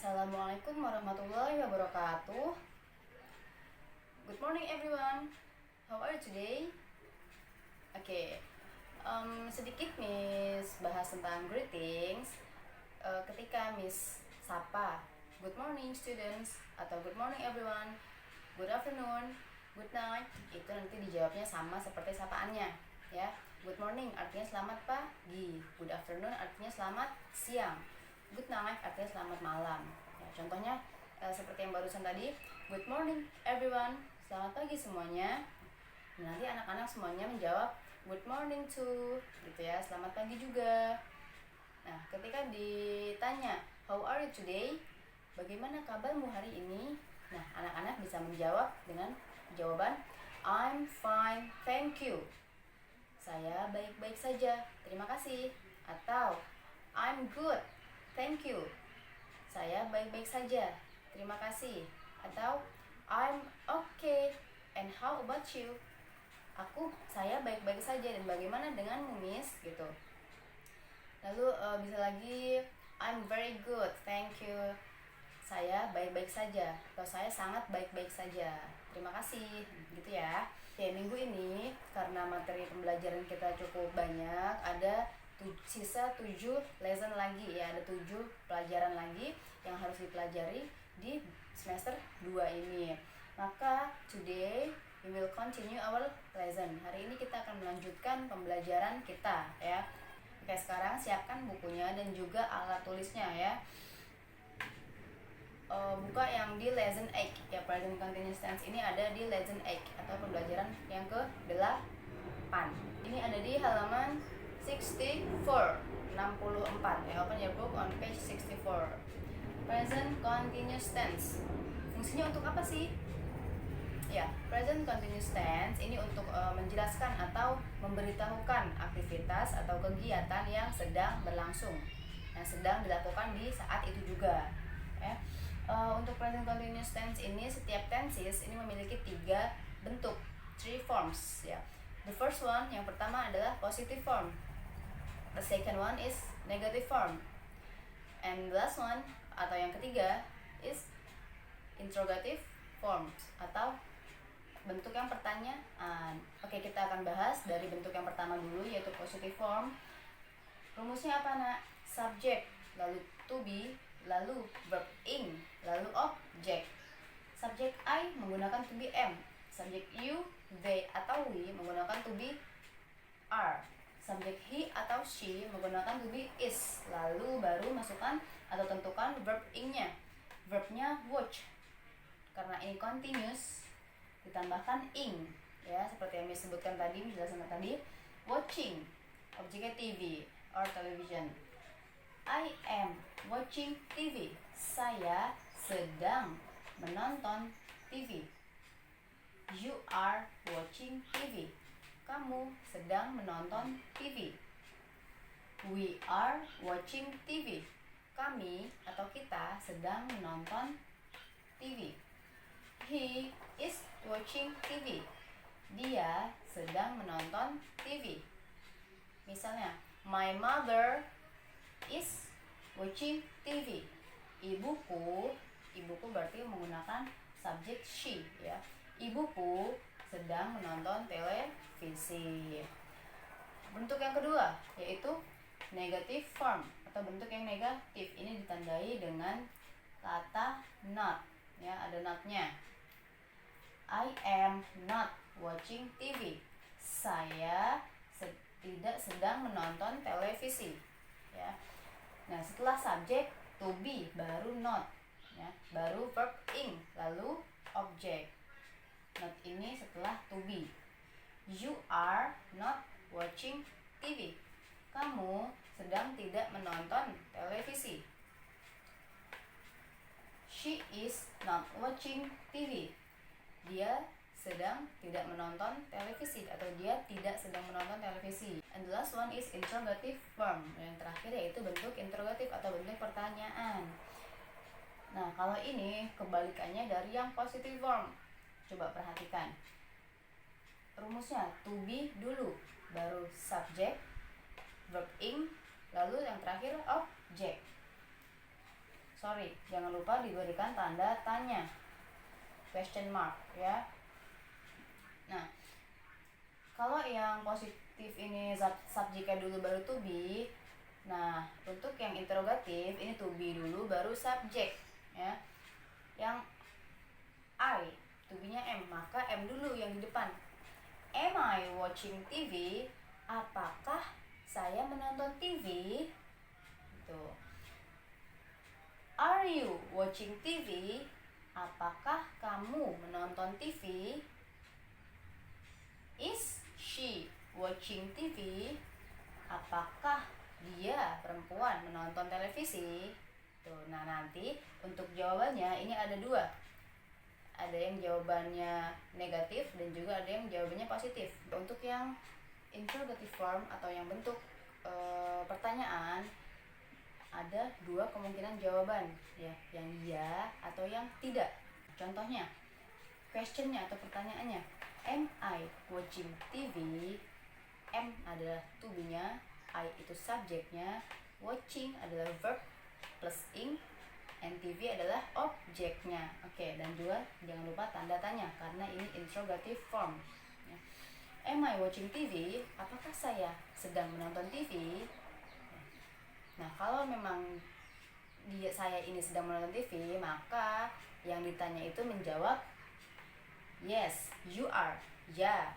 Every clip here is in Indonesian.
Assalamualaikum warahmatullahi wabarakatuh. Good morning everyone. How are you today? Oke, sedikit Miss bahas tentang greetings. Ketika Miss sapa, good morning students atau good morning everyone, good afternoon, good night, itu nanti dijawabnya sama seperti sapaannya, ya. Good morning artinya selamat pagi, good afternoon artinya selamat siang, good night artinya selamat malam. Ya, contohnya seperti yang barusan tadi, good morning everyone, selamat pagi semuanya. Nanti anak-anak semuanya menjawab good morning too, gitu ya, selamat pagi juga. Nah, ketika ditanya how are you today, bagaimana kabarmu hari ini? Nah, anak-anak bisa menjawab dengan jawaban I'm fine, thank you. Saya baik-baik saja, terima kasih. Atau I'm good, thank you. Saya baik-baik saja, terima kasih. Atau I'm okay, and how about you? Saya baik-baik saja, dan bagaimana denganmu, Miss? Gitu. Lalu bisa lagi I'm very good, thank you. Saya baik-baik saja, atau saya sangat baik-baik saja, terima kasih, gitu ya. Oke, minggu ini karena materi pembelajaran kita cukup banyak, ada sisa 7 lesson lagi ya, ada 7 pelajaran lagi yang harus dipelajari di semester 2 ini. Maka today we will continue our lesson. Hari ini kita akan melanjutkan pembelajaran kita ya. Oke, sekarang siapkan bukunya dan juga alat tulisnya ya. Buka yang di lesson 8 ya, present continuous tense ini ada di lesson 8 atau pembelajaran yang ke-8. Ini ada di halaman 64 ya. Open your book on page 64. Present continuous tense fungsinya untuk apa sih? Ya, present continuous tense ini untuk menjelaskan atau memberitahukan aktivitas atau kegiatan yang sedang berlangsung, yang sedang dilakukan di saat itu juga ya. Untuk present continuous tense ini, setiap tenses ini memiliki 3 bentuk, 3 forms ya. The first one, yang pertama adalah positive form. The second one is negative form. And the last one atau yang ketiga is interrogative forms atau bentuk yang pertanyaan. Oke, kita akan bahas dari bentuk yang pertama dulu, yaitu positive form. Rumusnya apa, Nak? Subject, lalu to be, lalu verb ing, lalu object. Subject I menggunakan to be am, subject you, they atau we menggunakan to be are, subject he atau she menggunakan to be is. Lalu baru masukkan atau tentukan verb ing-nya. Verbnya watch, karena ini continuous ditambahkan ing ya, seperti yang disebutkan tadi, menjelaskan tadi. Watching, objeknya TV or television. I am watching TV. Saya sedang menonton TV. You are watching TV. Kamu sedang menonton TV. We are watching TV. Kami atau kita sedang menonton TV. He is watching TV. Dia sedang menonton TV. Misalnya, my mother is watching TV. Ibuku berarti menggunakan subjek she ya. Ibuku sedang menonton televisi. Bentuk yang kedua yaitu negative form atau bentuk yang negatif. Ini ditandai dengan kata not ya, ada not-nya. I am not watching TV. Saya tidak sedang menonton televisi ya. Nah, setelah subjek to be baru not ya, baru verb ing, lalu object. Not ini setelah to be. You are not watching TV. Kamu sedang tidak menonton televisi. She is not watching TV. Dia sedang tidak menonton televisi atau dia tidak sedang menonton televisi. And the last one is interrogative form. Yang terakhir yaitu bentuk interrogatif atau bentuk pertanyaan. Nah, kalau ini kebalikannya dari yang positive form. Coba perhatikan. Rumusnya to be dulu, baru subject, verb ing, lalu yang terakhir object. jangan lupa diberikan tanda tanya, question mark ya. Nah, kalau yang positif ini subjeknya dulu baru to be. Nah, untuk yang interrogatif ini to be dulu baru subjek ya. Yang I, to be-nya am, maka am dulu yang di depan. Am I watching TV? Apakah saya menonton TV? Gitu. Are you watching TV? Apakah kamu menonton TV? Is she watching TV? Apakah dia perempuan menonton televisi? Tuh, nah nanti untuk jawabannya ini ada dua. Ada yang jawabannya negatif dan juga ada yang jawabannya positif. Untuk yang interrogative form atau yang bentuk pertanyaan, ada dua kemungkinan jawaban ya, yang ya atau yang tidak. Contohnya, questionnya atau pertanyaannya, am I watching TV? Am adalah to be-nya, I itu subjeknya, watching adalah verb plus ing, and TV adalah objeknya. Oke, dan juga jangan lupa tanda tanya karena ini interrogative form ya. Am I watching TV? Apakah saya sedang menonton TV? Nah, kalau memang saya ini sedang menonton TV, maka yang ditanya itu menjawab yes, you are. Ya,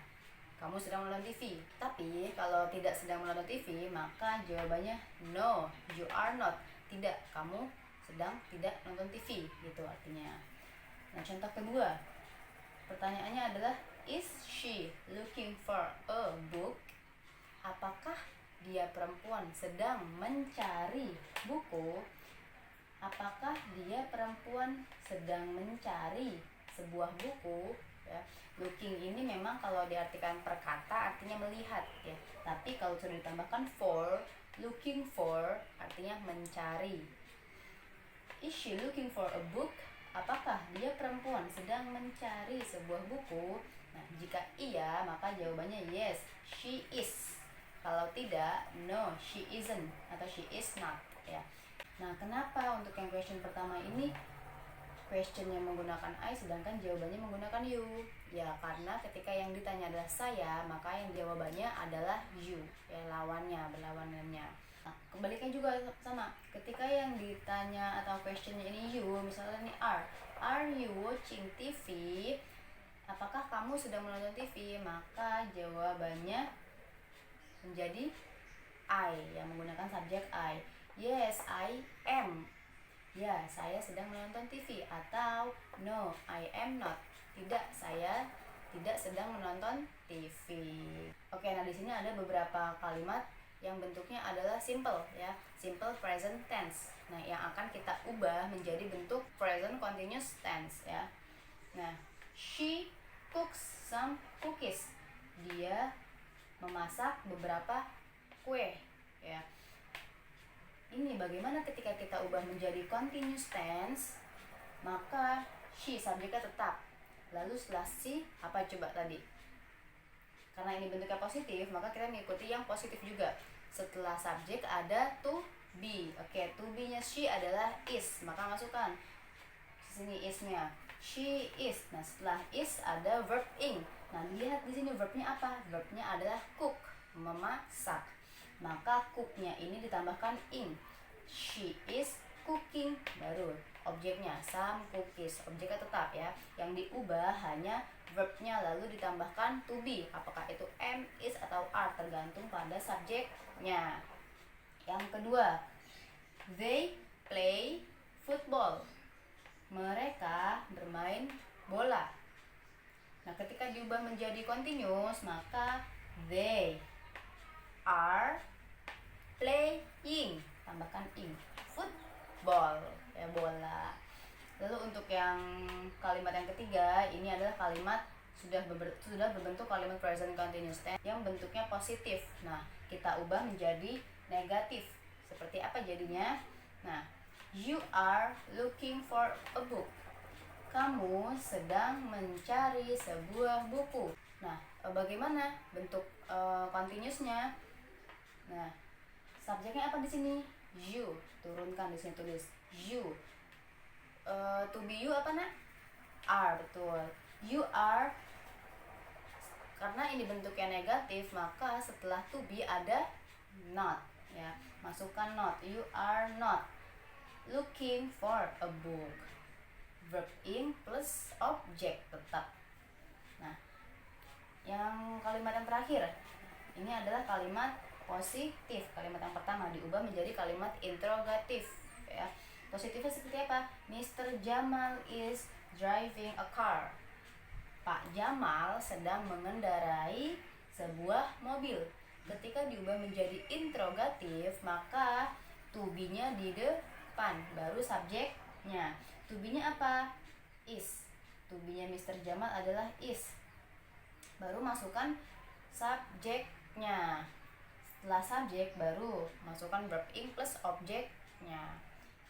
kamu sedang menonton TV. Tapi kalau tidak sedang menonton TV, maka jawabannya no, you are not. Tidak, kamu sedang tidak nonton TV, gitu artinya. Nah, contoh kedua, pertanyaannya adalah is she looking for a book? Apakah dia perempuan sedang mencari buku? Apakah dia perempuan sedang mencari sebuah buku? Ya, looking ini memang kalau diartikan per kata artinya melihat ya. Tapi kalau sudah ditambahkan for, looking for artinya mencari. Is she looking for a book? Apakah dia perempuan sedang mencari sebuah buku? Nah, jika iya, maka jawabannya yes, she is. Kalau tidak, no, she isn't atau she is not ya. Nah, kenapa untuk yang question pertama ini questionnya menggunakan I sedangkan jawabannya menggunakan you? Ya, karena ketika yang ditanya adalah saya, maka yang jawabannya adalah you ya, berlawanannya. Nah, kebalikan juga sama. Ketika yang ditanya atau questionnya ini you, misalnya ini are you watching TV? Apakah kamu sedang menonton TV? Maka jawabannya menjadi I yang menggunakan subjek I. Yes, I am. Ya, saya sedang menonton TV. Atau no, I am not. Tidak, saya tidak sedang menonton TV. Oke, nah di sini ada beberapa kalimat yang bentuknya adalah simple ya, simple present tense. Nah, yang akan kita ubah menjadi bentuk present continuous tense ya. Nah, she cooks some cookies. Dia memasak beberapa kue ya. Ini bagaimana ketika kita ubah menjadi continuous tense? Maka she subjeknya tetap. Lalu setelah si apa coba tadi? Karena ini bentuknya positif, maka kita mengikuti yang positif juga. Setelah subjek ada to be. Oke, to be-nya she adalah is, maka masukkan sini is-nya. She is. Nah, setelah is ada verb ing. Nah, lihat di sini verbnya apa? Verbnya adalah cook, memasak. Maka cook-nya ini ditambahkan ing. She is cooking, baru objeknya some cookies. Objeknya tetap ya. Yang diubah hanya verbnya lalu ditambahkan to be. Apakah itu am, is atau are tergantung pada subjeknya. Yang kedua, they play football. Mereka bermain bola. Nah, ketika diubah menjadi continuous, maka they are playing, tambahkan ing, football ya, bola. Lalu untuk yang kalimat yang ketiga, ini adalah kalimat sudah berbentuk kalimat present continuous tense yang bentuknya positif. Nah, kita ubah menjadi negatif. Seperti apa jadinya? Nah, you are looking for a book. Kamu sedang mencari sebuah buku. Nah, bagaimana bentuk continuousnya? Nah, subjeknya apa di sini? You. Turunkan di sini, tulis you. To be you apa nak? Are, betul. You are, karena ini bentuknya negatif, maka setelah to be ada not, ya. Masukkan not. You are not looking for a book. Verb ing plus object tetap. Nah, yang kalimat yang terakhir ini adalah kalimat positif. Kalimat yang pertama diubah menjadi kalimat interrogatif, ya. Positifnya seperti apa? Mr. Jamal is driving a car. Pak Jamal sedang mengendarai sebuah mobil. Ketika diubah menjadi interrogatif, maka to be-nya di depan, baru subjeknya. To be-nya apa? Is. To be-nya Mr. Jamal adalah is. Baru masukkan subjeknya. Setelah subjek baru masukkan verb ing plus objeknya.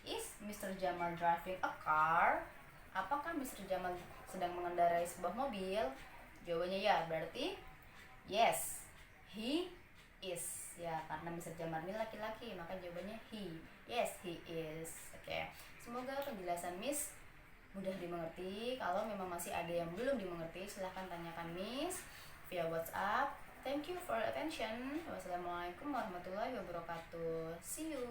Is Mr. Jamal driving a car? Apakah Mr. Jamal sedang mengendarai sebuah mobil? Jawabannya ya, berarti yes, he is. Ya, karena Mr. Jamal ini laki-laki, maka jawabannya he. Yes, he is. Oke. Semoga penjelasan Miss mudah dimengerti. Kalau memang masih ada yang belum dimengerti, silahkan tanyakan Miss via WhatsApp. Thank you for attention. Wassalamualaikum warahmatullahi wabarakatuh. See you.